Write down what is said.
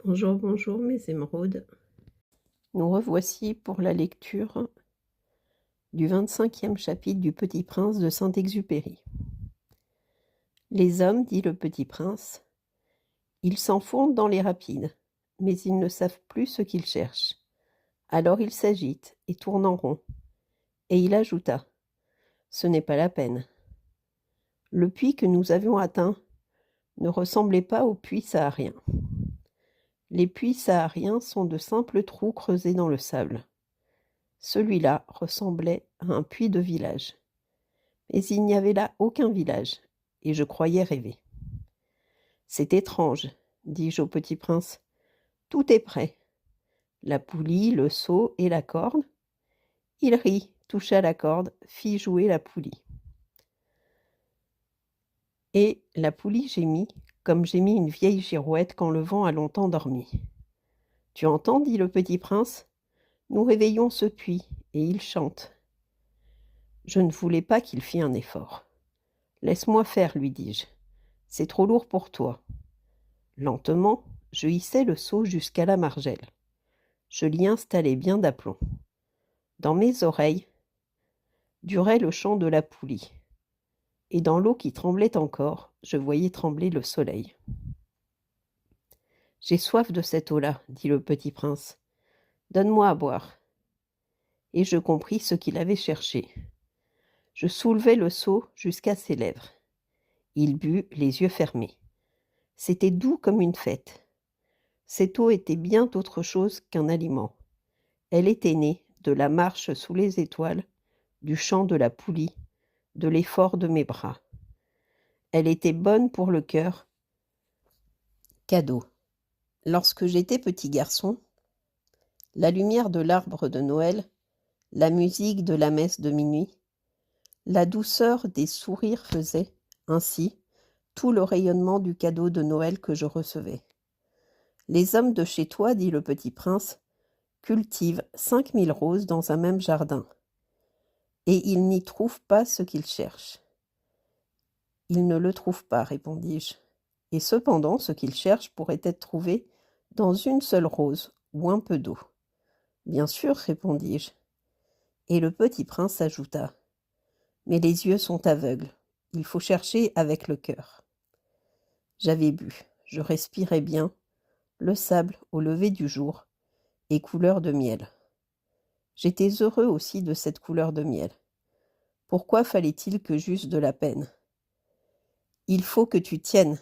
Bonjour, bonjour mes émeraudes. Nous revoici pour la lecture du 25e chapitre du Petit Prince de Saint-Exupéry. Les hommes, dit le Petit Prince, ils s'enfournent dans les rapides, mais ils ne savent plus ce qu'ils cherchent. Alors ils s'agitent et tournent en rond. Et il ajouta, ce n'est pas la peine. Le puits que nous avions atteint ne ressemblait pas aux puits sahariens. Les puits sahariens sont de simples trous creusés dans le sable. Celui-là ressemblait à un puits de village. Mais il n'y avait là aucun village, et je croyais rêver. C'est étrange, dis-je au petit prince. Tout est prêt. La poulie, le seau et la corde. Il rit, toucha la corde, fit jouer la poulie. Et la poulie gémit, comme gémit une vieille girouette quand le vent a longtemps dormi. Tu entends, dit le petit prince, nous réveillons ce puits, et il chante. Je ne voulais pas qu'il fît un effort. Laisse-moi faire, lui dis-je. C'est trop lourd pour toi. Lentement, je hissai le seau jusqu'à la margelle. Je l'y installai bien d'aplomb. Dans mes oreilles durait le chant de la poulie, et dans l'eau qui tremblait encore, je voyais trembler le soleil. J'ai soif de cette eau-là, dit le petit prince. Donne-moi à boire. Et je compris ce qu'il avait cherché. Je soulevai le seau jusqu'à ses lèvres. Il but, les yeux fermés. C'était doux comme une fête. Cette eau était bien autre chose qu'un aliment. Elle était née de la marche sous les étoiles, du chant de la poulie, de l'effort de mes bras. Elle était bonne pour le cœur. Cadeau. Lorsque j'étais petit garçon, la lumière de l'arbre de Noël, la musique de la messe de minuit, la douceur des sourires faisaient, ainsi, tout le rayonnement du cadeau de Noël que je recevais. Les hommes de chez toi, dit le petit prince, cultivent 5000 roses dans un même jardin, et ils n'y trouvent pas ce qu'ils cherchent. Ils ne le trouvent pas, répondis-je. Et cependant, ce qu'ils cherchent pourrait être trouvé dans une seule rose ou un peu d'eau. Bien sûr, répondis-je. Et le petit prince ajouta, mais les yeux sont aveugles, il faut chercher avec le cœur. J'avais bu, je respirais bien, le sable au lever du jour, et couleur de miel. J'étais heureux aussi de cette couleur de miel. Pourquoi fallait-il que j'eusse de la peine ? Il faut que tu tiennes,